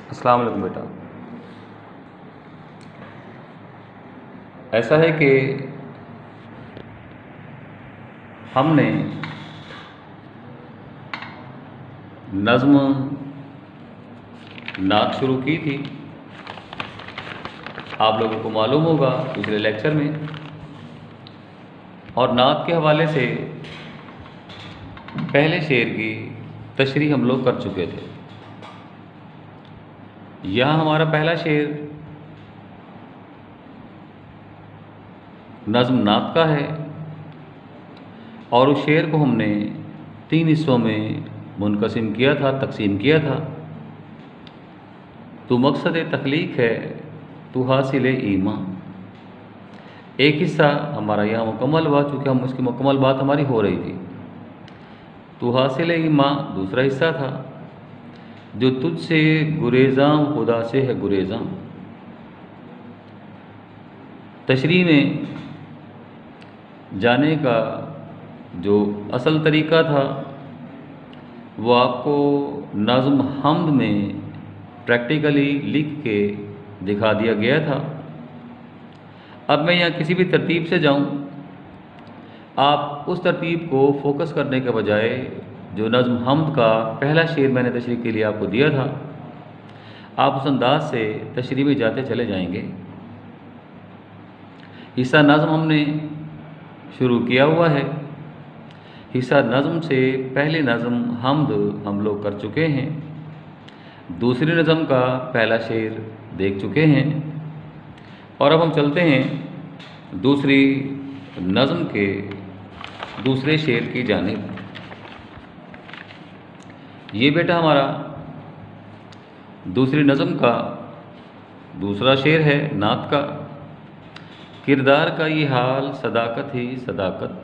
अस्सलाम वालेकुम बेटा। ऐसा है कि हमने नज़्म नात शुरू की थी, आप लोगों को मालूम होगा पिछले लेक्चर में। और नात के हवाले से पहले शेर की तशरीह हम लोग कर चुके थे। यहाँ हमारा पहला शेर नज़्म नात का है और उस शेर को हमने 3 हिस्सों में मुनक़सिम किया था, तकसीम किया था। तू मकसद तख्लीक है, तू हासिल ईमा। एक हिस्सा हमारा यहाँ मुकम्मल हुआ, चूँकि हम उसकी मुकम्मल बात हमारी हो रही थी। तू हासिल ईमा दूसरा हिस्सा था, जो तुझसे गुरेज़ां खुदा से है गुरेज़ां। तशरीह में जाने का जो असल तरीक़ा था वो आपको नज़्म हम्द में प्रैक्टिकली लिख के दिखा दिया गया था। अब मैं यहाँ किसी भी तरतीब से जाऊँ, आप उस तरतीब को फोकस करने के बजाय जो नज़्म हम्द का पहला शेर मैंने तशरीह के लिए आपको दिया था, आप उस अंदाज से तशरीह में जाते चले जाएंगे। हिस्सा नज़्म हमने शुरू किया हुआ है। हिस्सा नज़्म से पहले नज़्म हम्द हम लोग कर चुके हैं। दूसरी नज़्म का पहला शेर देख चुके हैं और अब हम चलते हैं दूसरी नज़्म के दूसरे शेर की जानिब। ये बेटा हमारा दूसरी नज़्म का दूसरा शेर है नात का। किरदार का ये हाल सदाकत ही सदाकत,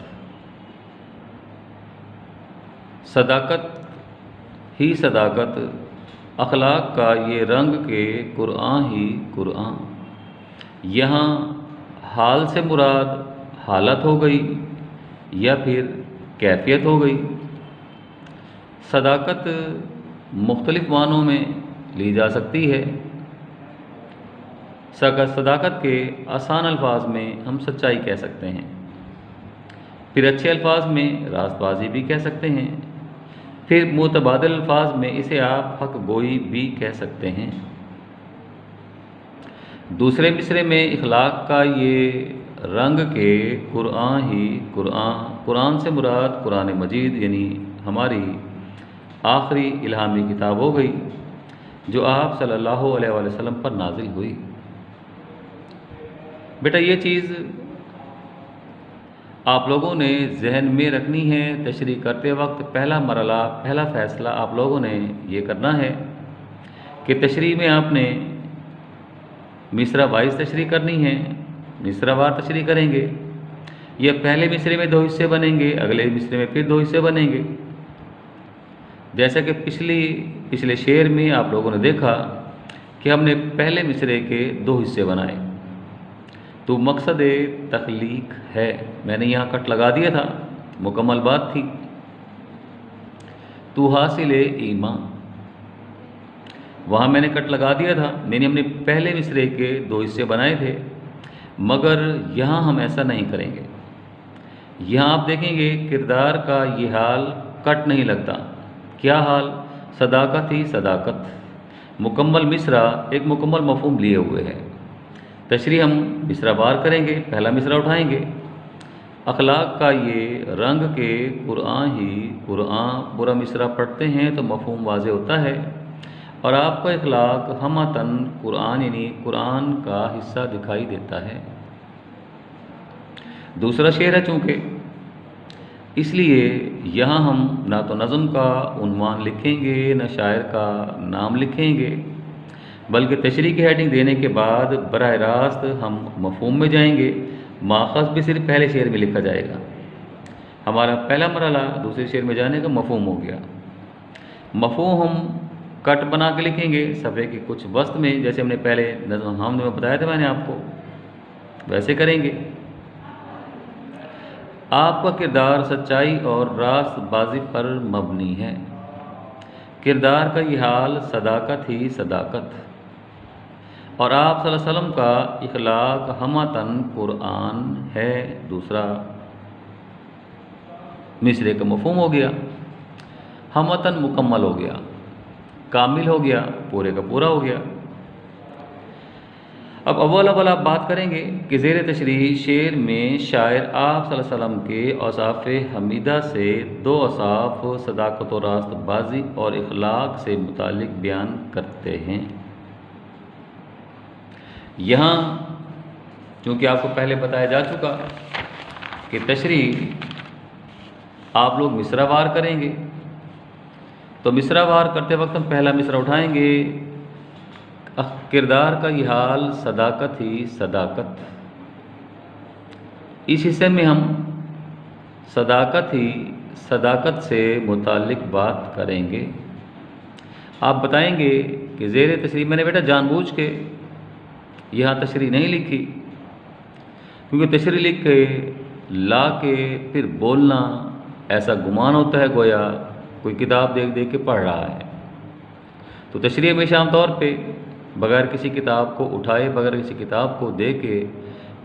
सदाकत ही सदाकत, अखलाक का ये रंग के कुरआन ही कुरआन। यहाँ हाल से मुराद हालत हो गई या फिर कैफियत हो गई। सदाकत मुख्तलिफ मानों में ली जा सकती है। सदाकत के आसान अल्फाज में हम सच्चाई कह सकते हैं, फिर अच्छे अल्फाज में रास्तबाजी भी कह सकते हैं, फिर मुतबादिल अल्फाज में इसे आप हक गोई भी कह सकते हैं। दूसरे मिसरे में इखलाक का ये रंग के कुरआन ही कुरआन, कुरान से मुराद कुरान मजीद यानी हमारी आखिरी इल्हामी किताब हो गई जो आप सल्लल्लाहु अलैहि वसल्लम पर नाजिल हुई। बेटा ये चीज़ आप लोगों ने जहन में रखनी है। तशरीह करते वक्त पहला मरला, पहला फ़ैसला आप लोगों ने ये करना है कि तशरीह में आपने मिसरा वाइज तशरीह करनी है, मिसरावार तशरीह करेंगे। ये पहले मिसरे में 2 हिस्से बनेंगे, अगले मिसरे में फिर 2 हिस्से बनेंगे। जैसा कि पिछले शेर में आप लोगों ने देखा कि हमने पहले मिसरे के 2 हिस्से बनाए। तो मकसद तख्लीक है, मैंने यहाँ कट लगा दिया था, मुकम्मल बात थी। तू हासिल ईमा, वहाँ मैंने कट लगा दिया था, मैंने हमने पहले मिसरे के 2 हिस्से बनाए थे। मगर यहाँ हम ऐसा नहीं करेंगे। यहाँ आप देखेंगे किरदार का ये हाल कट नहीं लगता। क्या हाल? सदाकत ही सदाकत, मुकम्मल मिसरा एक मुकम्मल मफहूम लिए हुए है। तशरीह हम मिसरा बार करेंगे, पहला मिसरा उठाएंगे। अखलाक का ये रंग के कुरआन ही कुरआन, पूरा मिसरा पढ़ते हैं तो मफहूम वाज़े होता है और आपका इखलाक हमतन कुरआन यानी कुरान का हिस्सा दिखाई देता है। दूसरा शेर है चूँकि, इसलिए यहाँ हम ना तो नज़्म का उन्वान लिखेंगे न शायर का नाम लिखेंगे, बल्कि तशरीह की हेडिंग देने के बाद बराह रास्त हम मफहूम में जाएंगे। माखज़ भी सिर्फ पहले शेर में लिखा जाएगा। हमारा पहला मरला दूसरे शेर में जाने का मफहूम हो गया। मफहूम हम कट बना के लिखेंगे सफ़े के कुछ वस्त में, जैसे हमने पहले नज़्म हम्द में बताया था मैंने आपको, वैसे करेंगे। आपका किरदार सच्चाई और रास्तबाजी पर मबनी है। किरदार का ये हाल सदाकत ही सदाकत, और आप सल्लल्लाहु अलैहि वसल्लम का इखलाक हमतन कुरान है। दूसरा मिसरे का मफहूम हो गया, हमतन मुकम्मल हो गया, कामिल हो गया, पूरे का पूरा हो गया। अब अव्वल आप बात करेंगे कि ज़ेर तशरीह शेर में शायर आप सल्लल्लाहु अलैहि वसल्लम के औसाफ़ हमीदा से दो औसाफ़ सदाकत और रास्तबाजी और इखलाक से मुतालिक बयान करते हैं। यहाँ चूँकि आपको पहले बताया जा चुका कि तशरीह आप लोग मिसरावार करेंगे, तो मिसरावार करते वक्त हम पहला मिसरा उठाएंगे, किरदार का ये हाल सदाकत ही सदाकत। इस हिस्से में हम सदाकत से मुतालिक बात करेंगे। आप बताएंगे कि ज़ेर तशरीह मैंने बेटा जानबूझ के यहाँ तशरीह नहीं लिखी, क्योंकि तशरीह लिख के ला के फिर बोलना ऐसा गुमान होता है गोया कोई किताब देख देख के पढ़ रहा है। तो तशरीह हमेशा आमतौर पे बगैर किसी किताब को उठाए, बगैर किसी किताब को दे के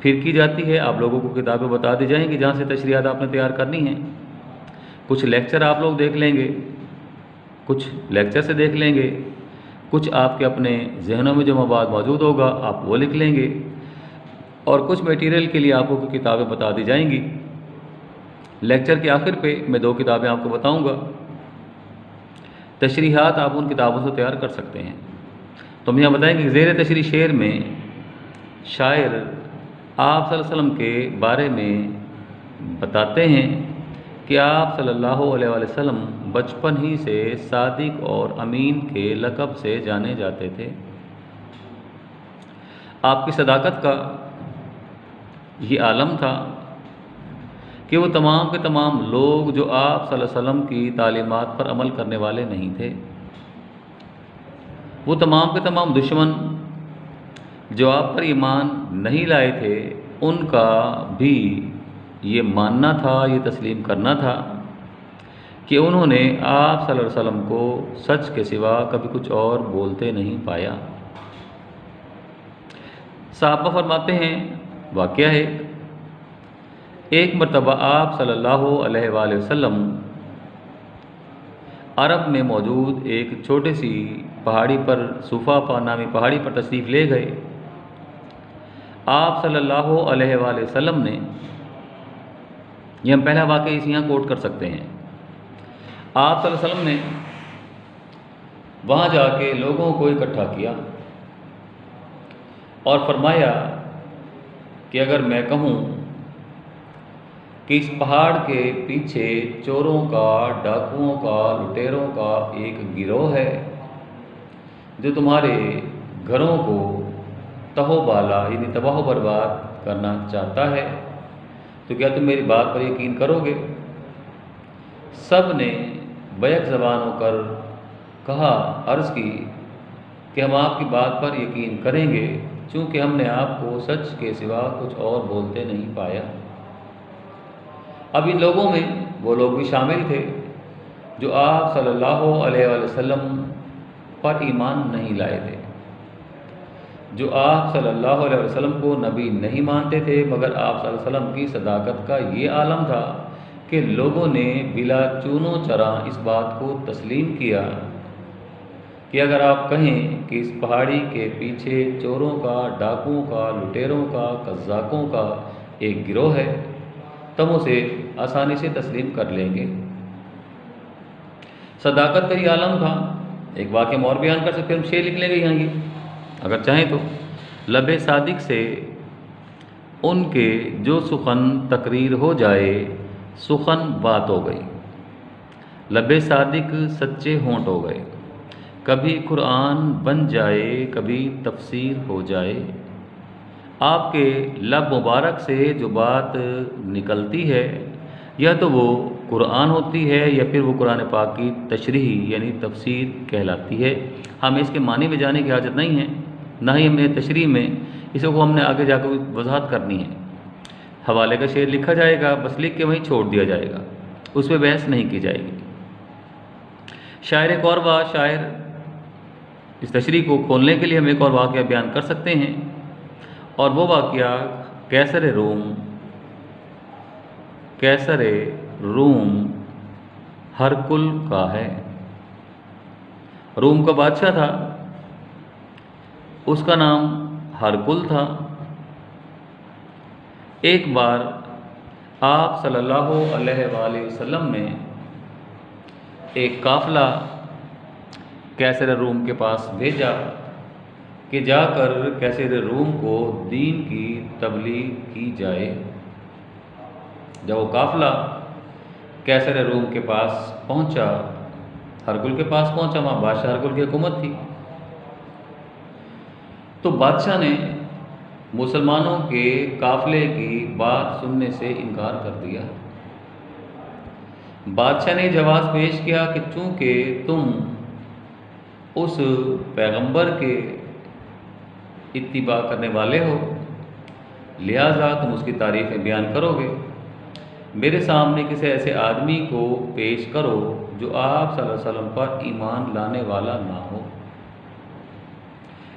फिर की जाती है। आप लोगों को किताबें बता दी जाएंगी जहाँ से तशरीहात आपने तैयार करनी है। कुछ लेक्चर आप लोग देख लेंगे, कुछ लेक्चर से देख लेंगे, कुछ आपके अपने जहनों में जो मवाद मौजूद होगा आप वो लिख लेंगे, और कुछ मटेरियल के लिए आपको किताबें बता दी जाएंगी। लेक्चर के आखिर पे मैं दो किताबें आपको बताऊंगा, तशरीहात आप उन किताबों से तैयार कर सकते हैं। तो हम यहाँ बताएंगे कि ज़ेर तशरीह शेर में शायर आप सल्लल्लाहु अलैहि वसल्लम के बारे में बताते हैं कि आप सल्लल्लाहु अलैहि वसल्लम बचपन ही से सादिक और अमीन के लक़ब से जाने जाते थे। आपकी सदाकत का ये आलम था कि वो तमाम के तमाम लोग जो आप सल्लल्लाहु अलैहि वसल्लम की तालीमात पर अमल करने वाले नहीं थे, वो तमाम के तमाम दुश्मन जो आप पर ईमान नहीं लाए थे, उनका भी ये मानना था, ये तस्लीम करना था कि उन्होंने आप सल्लल्लाहु अलैहि वसल्लम को सच के सिवा कभी कुछ और बोलते नहीं पाया। साहबा फरमाते हैं, वाक़या है, एक मरतबा आप सल्लल्लाहु अलैहि वसल्लम अरब में मौजूद एक छोटी सी पहाड़ी पर, सुफा नामी पहाड़ी पर तशरीफ़ ले गए। आप सल्लल्लाहु अलैहि वसल्लम ने, ये हम पहला वाक़या इस यहाँ कोट कर सकते हैं, आप सल्लल्लाहु अलैहि वसल्लम ने वहाँ जाके लोगों को इकट्ठा किया और फरमाया कि अगर मैं कहूँ कि इस पहाड़ के पीछे चोरों का, डाकुओं का, लुटेरों का एक गिरोह है जो तुम्हारे घरों को तहोबाला यानी तबाह बर्बाद करना चाहता है, तो क्या तुम मेरी बात पर यकीन करोगे? सब ने बैक ज़बान होकर कहा, अर्ज़ की कि हम आपकी बात पर यकीन करेंगे, चूँकि हमने आपको सच के सिवा कुछ और बोलते नहीं पाया। अब इन लोगों में वो लोग भी शामिल थे जो आप सल्लल्लाहु अलैहि वसल्लम पर ईमान नहीं लाए थे, जो आप सल्लल्लाहु अलैहि वसल्लम को नबी नहीं मानते थे, मगर आप सल्लल्लाहु अलैहि वसल्लम की सदाकत का ये आलम था कि लोगों ने बिला चूनो चरा इस बात को तस्लीम किया कि अगर आप कहें कि इस पहाड़ी के पीछे चोरों का, डाकुओं का, लुटेरों का, कज़्ज़ाकों का एक गिरोह है, तब उसे आसानी से तस्लीम कर लेंगे। सदाकत का ये आलम था। एक वाक़या और बयान कर सकते हैं, हम शेर लिख लेंगे यहाँ ये अगर चाहें तो। लबे सादिक से उनके जो सुखन तकरीर हो जाए, सुखन बात हो गई। लबे सादिक सच्चे होंठ हो गए, कभी कुरान बन जाए, कभी तफसीर हो जाए। आपके लब मुबारक से जो बात निकलती है या तो वो कुरान होती है या फिर वो कुरान पाक की तशरीह यानी तफसीर कहलाती है। हमें इसके मानी में जाने की हाजत नहीं है, ना ही हमने तशरीह में इसको हमने आगे जाकर वजाहत करनी है। हवाले का शेर लिखा जाएगा, बस लिख के वहीं छोड़ दिया जाएगा, उस पर बहस नहीं की जाएगी। शायर एक और शायर इस तशरीह को खोलने के लिए हम एक और वाक़या बयान कर सकते हैं, और वो वाक़या कैसर रूम हरकुल का है। रूम का बादशाह था, उसका नाम हरकुल था। एक बार आप सल्लल्लाहु अलैहि वसल्लम ने एक काफ़िला कैसर रूम के पास भेजा कि जाकर कैसर रूम को दीन की तबलीग की जाए। जब वो काफ़िला कैसर रूम के पास पहुंचा, हरकुल के पास पहुंचा, वहाँ बादशाह हरकुल की हुकूमत थी, तो बादशाह ने मुसलमानों के काफ़िले की बात सुनने से इनकार कर दिया। बादशाह ने जवाब पेश किया कि चूँकि तुम उस पैगंबर के इत्तिबा करने वाले हो, लिहाजा तुम उसकी तारीफ़ें बयान करोगे। मेरे सामने किसी ऐसे आदमी को पेश करो जो आप सल्लल्लाहु अलैहि वसल्लम पर ईमान लाने वाला ना हो।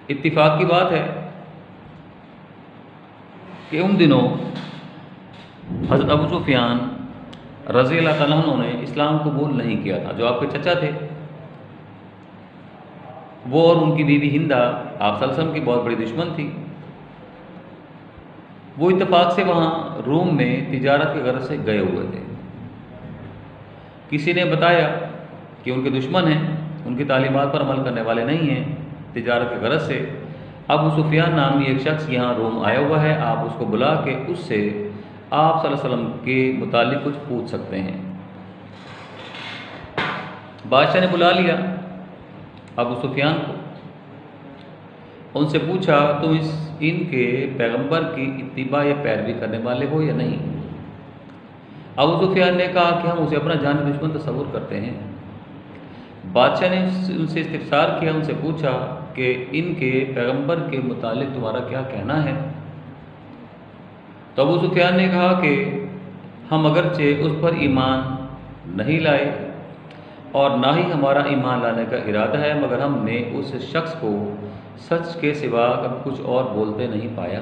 इत्तिफाक की बात है कि उन दिनों हज़रत अबू सुफियान रज़ी अल्लाह ताला अन्हु ने इस्लाम कबूल नहीं किया था। जो आपके चचा थे, वो और उनकी बीवी हिंदा आप सल्लल्लाहु अलैहि वसल्लम की बहुत बड़ी दुश्मन थी। वो इत्तेफाक से वहाँ रूम में तिजारत के गर्ज से गए हुए थे। किसी ने बताया कि उनके दुश्मन हैं, उनकी तालीमात पर अमल करने वाले नहीं हैं, तिजारत के गर्ज से अबू सुफियान नामी एक शख्स यहाँ रूम आया हुआ है, आप उसको बुला के उससे आप सल्लल्लाहु अलैहि वसल्लम के मुतालिक कुछ पूछ सकते हैं। बादशाह ने बुला लिया अबू सुफियान को, उनसे पूछा तुम इनके पैगंबर की इत्तिबा या पैरवी करने वाले हो या नहीं। अबू सुफियान ने कहा कि हम उसे अपना जानी दुश्मन तस्वुर करते हैं। बादशाह ने उनसे इस्तिफसार किया, उनसे पूछा कि इनके पैगंबर के मुतालिक तुम्हारा क्या कहना है। तो अबू सुफियान ने कहा कि हम अगरचे उस पर ईमान नहीं लाए और ना ही हमारा ईमान लाने का इरादा है, मगर हमने उस शख्स को सच के सिवा कभी कुछ और बोलते नहीं पाया।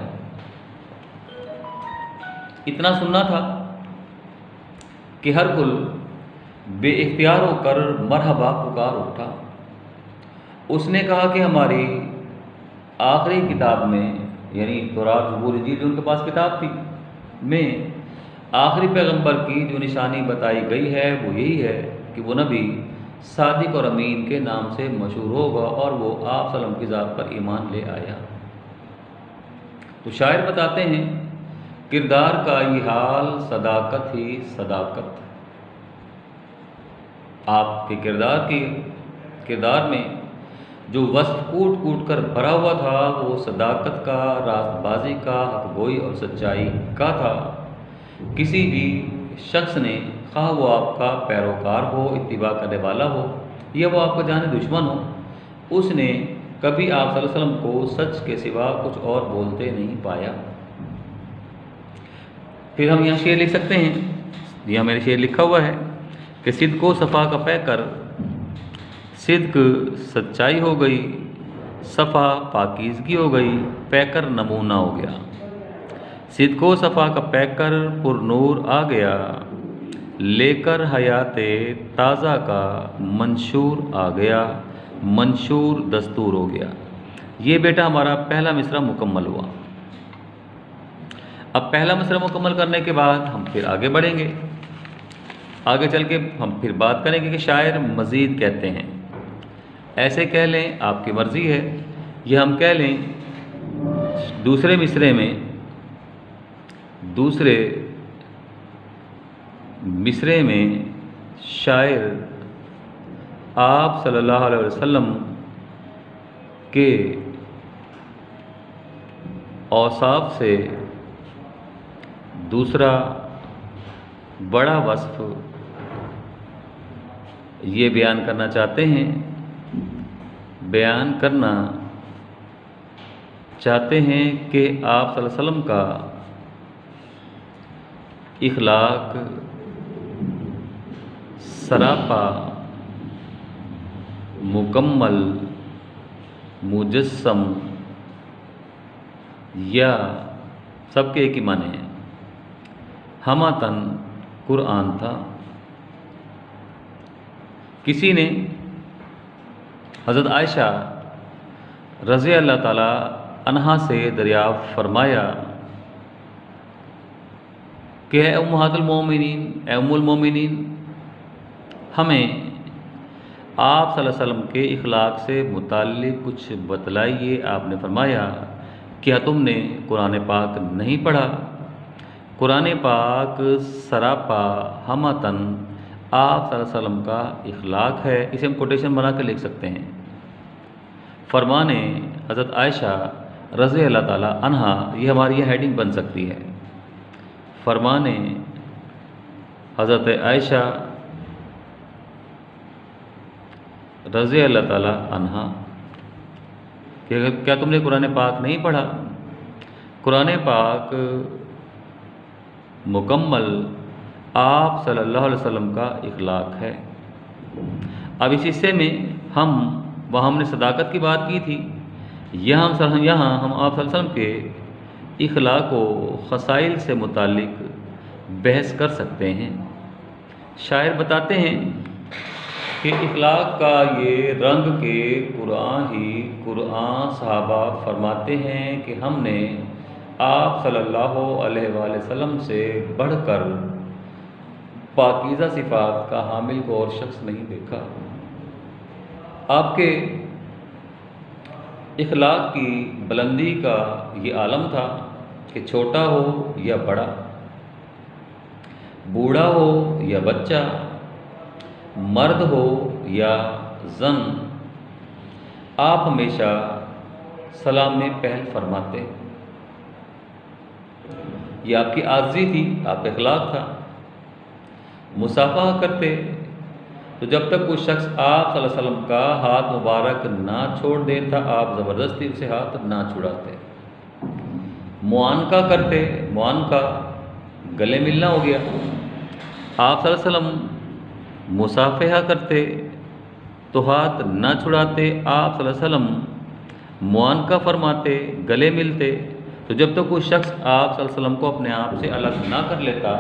इतना सुनना था कि हरकुल बेइख्तियार होकर मरहबा पुकार उठा। उसने कहा कि हमारी आखिरी किताब में, यानी तौरात ज़बूर इंजील जो उनके पास किताब थी, में आखिरी पैगंबर की जो निशानी बताई गई है वो यही है कि वो नबी सादिक और अमीन के नाम से मशहूर होगा और वो आप सल्लम की ज़ात पर ईमान ले आया। तो शायर बताते हैं किरदार का ये हाल सदाकत ही सदाकत। आपके किरदार में जो वस्फ कूट कूट कर भरा हुआ था वो सदाकत का, रास्तबाजी का, हक़गोई और सच्चाई का था। किसी भी शख्स ने, खा वो आपका पैरोकार हो, इत्तिबा करने वाला हो, या वो आपका जाने दुश्मन हो, उसने कभी आप सल्लल्लाहु अलैहि वसल्लम को सच के सिवा कुछ और बोलते नहीं पाया। फिर हम यहाँ शेर लिख सकते हैं, यहाँ मेरे शेर लिखा हुआ है कि सिद्क को सफ़ा का पैकर, सिद्क सच्चाई हो गई, सफ़ा पाकीज़गी हो गई, पैकर नमूना हो गया। सिद्क को सफ़ा का पैकर पुरनूर आ गया, लेकर हयाते ताज़ा का मंशूर आ गया, मंशूर दस्तूर हो गया। ये बेटा हमारा पहला मिसरा मुकम्मल हुआ। अब पहला मिसरा मुकम्मल करने के बाद हम फिर आगे बढ़ेंगे। आगे चल के हम फिर बात करेंगे कि शायर मज़ीद कहते हैं। ऐसे कह लें, आपकी मर्ज़ी है, यह हम कह लें दूसरे मिसरे में शायर आप सल्लल्लाहु अलैहि वसल्लम के औसाफ से दूसरा बड़ा वस्फ ये बयान करना चाहते हैं कि आप सल्लल्लाहु अलैहि वसल्लम का इखलाक सरापा मुकम्मल, मुजस्सम या सबके एक ही माने हैं। हमातन कुरान था। किसी ने हज़रत आयशा रज़ी अल्लाह ताला अन्हा से दरियाफ़्त फरमाया कि ए उम्महातुल मोमिनीन, ए उम्मुल मोमिनीन, हमें आप सल्लल्लाहु अलैहि वसल्लम के इखलाक से मुताल्लिक़ कुछ बतलाइए। आपने फरमाया, क्या तुमने कुरान पाक नहीं पढ़ा? कुरान पाक सरापा हमतन आप सल्लल्लाहु अलैहि वसल्लम का इखलाक है। इसे हम कोटेशन बना कर लिख सकते हैं। फरमाने हज़रत आयशा रज़ी अल्लाह ताला अन्हा, ये हमारी ये हेडिंग बन सकती है। फरमाने हज़रत आयशा रज़ी अल्लाह ताला अन्हा कि क्या तुमने कुरान पाक नहीं पढ़ा? कुरान पाक मुकम्मल आप सल्लल्लाहु अलैहि वसल्लम का इखलाक है। अब इस हिस्से में वहाँ हमने सदाकत की बात की थी। यहाँ हम आप सल्लल्लाहु अलैहि वसल्लम के इखलाक व ख़साइल से मुताल्लिक़ बहस कर सकते हैं। शायर बताते हैं कि इखलाक का ये रंग के कुरान सहाबा फरमाते हैं कि हमने आप सल्लल्लाहु अलैहि वसल्लम से बढ़कर पाकीज़ा सिफ़ात का हामिल को और शख्स नहीं देखा। आपके इखलाक की बुलंदी का ये आलम था कि छोटा हो या बड़ा, बूढ़ा हो या बच्चा, मर्द हो या जन, आप हमेशा सलाम में पहल फरमाते। ये आपकी आज़ी थी, आपका इखलाक था। मुसाफा करते तो जब तक कोई शख्स आप सल्लल्लाहु अलैहि वसल्लम का हाथ मुबारक ना छोड़ देता, आप ज़बरदस्ती उसे हाथ ना छुड़ाते। मुआनका करते, मुआनका गले मिलना हो गया। आप सल्लल्लाहु अलैहि वसल्लम मुसाफहा करते तो हाथ ना छुड़ाते। आप सल्लल्लाहु अलैहि वसल्लम मुआनका फरमाते, गले मिलते। तो जब तक कोई शख्स आप सल्लल्लाहु अलैहि वसल्लम को अपने आप से अलग ना कर लेता,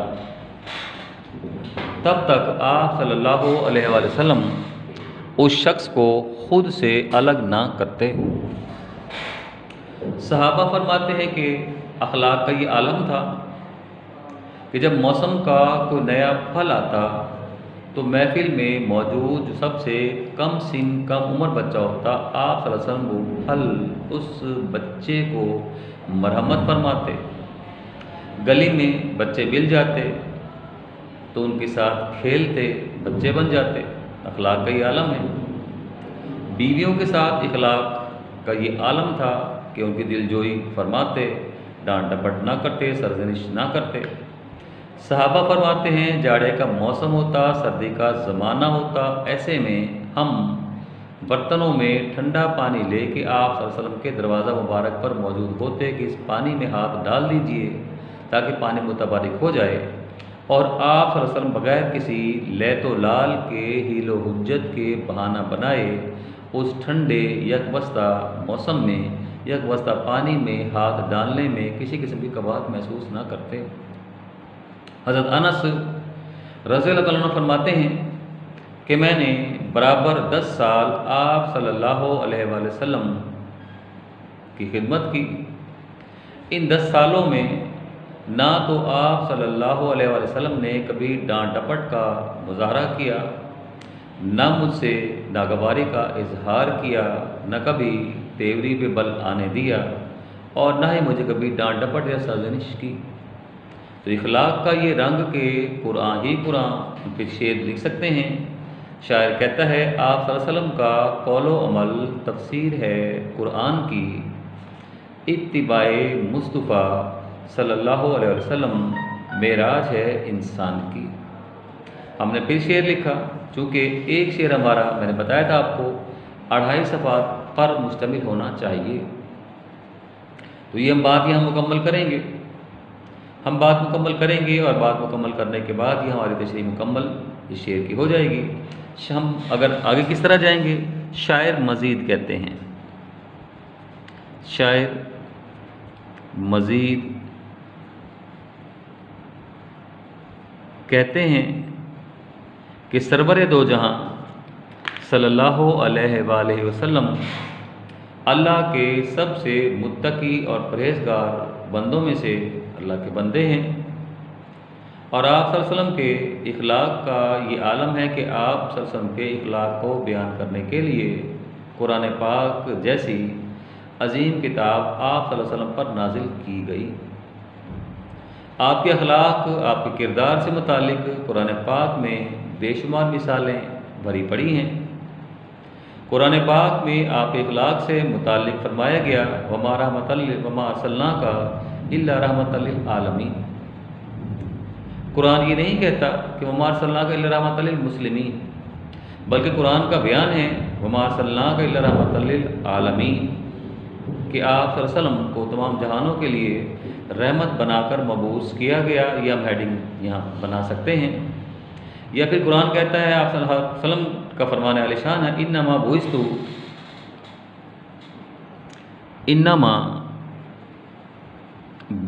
तब तक आप सल्लल्लाहु अलैहि वसल्लम उस शख्स को खुद से अलग ना करते। सहाबा फरमाते हैं कि अखलाक का ये आलम था कि जब मौसम का कोई नया फल आता तो महफिल में मौजूद जो सबसे कम सिन, कम उम्र बच्चा होता, आप सल्लल्लाहु अलैहि वसल्लम वो फल उस बच्चे को मरहमत फरमाते। गली में बच्चे मिल जाते तो उनके साथ खेलते, बच्चे बन जाते। अखलाक का ये आलम है। बीवियों के साथ इखलाक का ये आलम था कि उनकी दिलजोई फरमाते, डांट डपट ना करते, सरजनिश ना करते। सहाबा फरमाते हैं जाड़े का मौसम होता, सर्दी का ज़माना होता, ऐसे में हम बर्तनों में ठंडा पानी लेके आप सल्लल्लाहु अलैहि वसल्लम के दरवाज़ा मुबारक पर मौजूद होते कि इस पानी में हाथ डाल दीजिए ताकि पानी मुतबारिक हो जाए। और आप सल्लल्लाहु अलैहि वसल्लम बगैर किसी लैतो लाल के हीलो हुज्जत के बहाना बनाए उस ठंडे यकवस्ता मौसम में, यकवस्ता पानी में हाथ डालने में किसी किस्म की कबाहत महसूस ना करते। हज़रत अनस रज़ी अल्लाह अन्हु फरमाते हैं कि मैंने बराबर 10 साल आप सल्लल्लाहु अलैहि वसल्लम की खिदमत की। इन 10 सालों में ना तो आप सल्लल्लाहु अलैहि वसल्लम ने कभी डांट डपट का मुजाहरा किया, ना मुझसे नागवारी का इजहार किया, न कभी तेवरी पे बल आने दिया और ना ही मुझे कभी डांट डपट या सरजनिश की। तो इखलाक का ये रंग के कुरान पे शेर लिख सकते हैं। शायर कहता है आप सल्लल्लाहु अलैहि वसल्लम का कौलो अमल तफसीर है कुरान की, इत्तिबाए मुस्तफ़ा सल्लल्लाहु अलैहि वसल्लम मेराज है इंसान की। हमने फिर शेर लिखा, चूँकि एक शेर हमारा मैंने बताया था आपको 2.5 सफ़ात पर मुश्तमिल होना चाहिए। तो ये हम बात यहाँ मुकम्मल करेंगे। हम बात मुकम्मल करेंगे और बात मुकम्मल करने के बाद ही हमारी तशरीह मुकम्मल इस शेर की हो जाएगी। हम अगर आगे किस तरह जाएंगे, शायर मज़ीद कहते हैं। शायर मज़ीद कहते हैं कि सरवर दो जहां सल्लल्लाहु अलैहि वसल्लम अल्लाह के सबसे मुत्तकी और परहेज़गार बंदों में से अल्लाह के बंदे हैं। और आप सल्लल्लाहु अलैहि वसल्लम के इखलाक का ये आलम है कि आप सल्लल्लाहु अलैहि वसल्लम के इखलाक को बयान करने के लिए कुरान पाक जैसी अजीम किताब आप सल्लल्लाहु अलैहि वसल्लम पर नाजिल की गई। आपके अखलाक, आपके किरदार से मुतालिक कुरान पाक में बेशुमार मिसालें भरी पड़ी हैं। कुरान पाक में आपके अखलाक से मुतालिक फरमाया गया वमा अरसलनाका इल्ला रहमतल लिल आलमीन। कुरान ये नहीं कहता कि वमा अरसलनाका इल्ला रहमतल लिल मुस्लिमीन, बल्कि कुरान का बयान है वमा अरसलनाका इल्ला रहमतल लिल आलमीन कि आप सल्लल्लाहु अलैहि वसल्लम को तमाम जहानों के लिए रहमत बनाकर मबूस किया गया। ये हम हेडिंग यहाँ बना सकते हैं। या फिर कुरान कहता है आप सल्लल्लाहु अलैहि वसल्लम का फरमान आलिशान है इन्नमा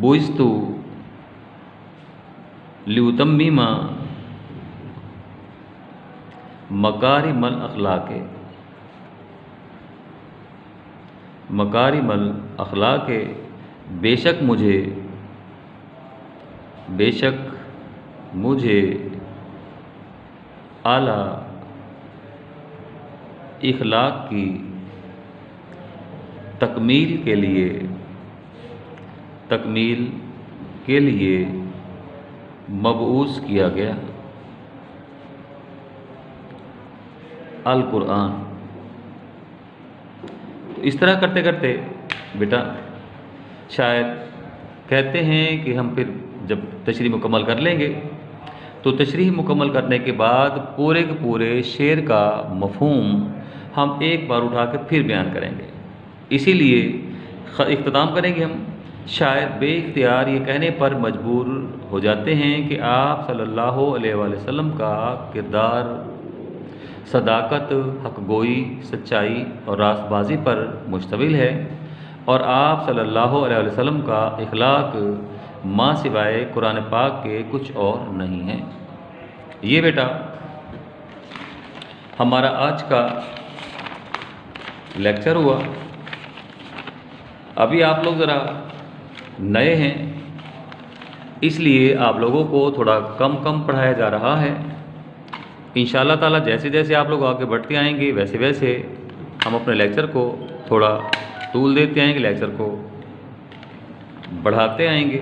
बुइस्तु लिउतम्मिमा मकारिमल अखलाक, बेशक मुझे आला इखलाक की तकमील के लिए मबऊस किया गया। अल कुरान। तो इस तरह करते करते बेटा शायद कहते हैं कि हम फिर जब तशरीह मुकम्मल कर लेंगे तो तशरीह मुकम्मल करने के बाद पूरे के पूरे शेर का मफ़हूम हम एक बार उठा के फिर बयान करेंगे। इसीलिए इख्तिताम करेंगे हम। शायद बेइख्तियार ये कहने पर मजबूर हो जाते हैं कि आप सल्लल्लाहु अलैहि वसल्लम का किरदार सदाकत, हक़गोई, सच्चाई और रास्तबाजी पर मुश्तमिल है और आप सल्लल्लाहु अलैहि वसल्लम का इखलाक माँ सिवाय कुरान पाक के कुछ और नहीं है। ये बेटा हमारा आज का लेक्चर हुआ। अभी आप लोग ज़रा नए हैं, इसलिए आप लोगों को थोड़ा कम पढ़ाया जा रहा है। इंशाअल्लाह ताला जैसे जैसे आप लोग आगे बढ़ते आएंगे वैसे वैसे हम अपने लेक्चर को थोड़ा टूल देते आएंगे, लेक्चर को बढ़ाते आएंगे।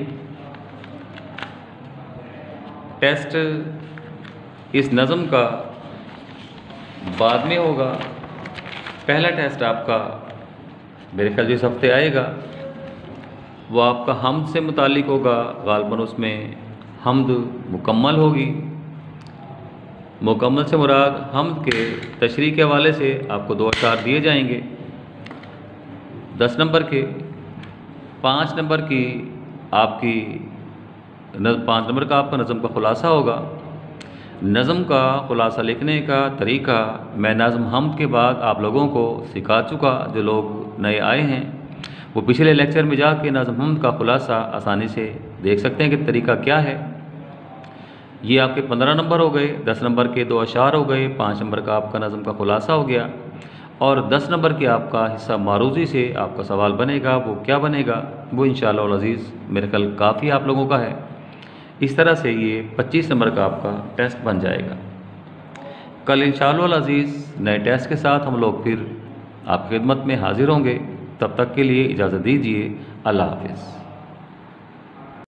टेस्ट इस नज़म का बाद में होगा। पहला टेस्ट आपका मेरे ख्याल जिस हफ्ते आएगा वो आपका हमद से मुतालिक होगा। गालबन उसमें हमद मुकम्मल होगी। मुकम्मल से मुराद हमद के तशरीह के हवाले से आपको 2 अशार दिए जाएंगे 10 नंबर के। 5 नंबर की आपकी 5 नंबर का आपका नज़म का ख़ुलासा होगा। नज़म का ख़ुलासा लिखने का तरीका मैं नज़म हमद के बाद आप लोगों को सिखा चुका। जो लोग नए आए हैं वो पिछले लेक्चर में जाके नज़म हमद का ख़ुलासा आसानी से देख सकते हैं कि तरीका क्या है। ये आपके 15 नंबर हो गए। 10 नंबर के 2 अशार हो गए। 5 नंबर का आपका नज़म का ख़ुलासा हो गया और 10 नंबर के आपका हिस्सा मारूज़ी से आपका सवाल बनेगा। वो क्या बनेगा वो इंशाअल्लाह अज़ीज़ मेरे ख्याल काफ़ी आप लोगों का है। इस तरह से ये 25 नंबर का आपका टेस्ट बन जाएगा। कल इंशाअल्लाह अज़ीज़ नए टेस्ट के साथ हम लोग फिर आपकी खिदमत में हाज़िर होंगे। तब तक के लिए इजाज़त दीजिए। अल्लाह हाफ़िज़।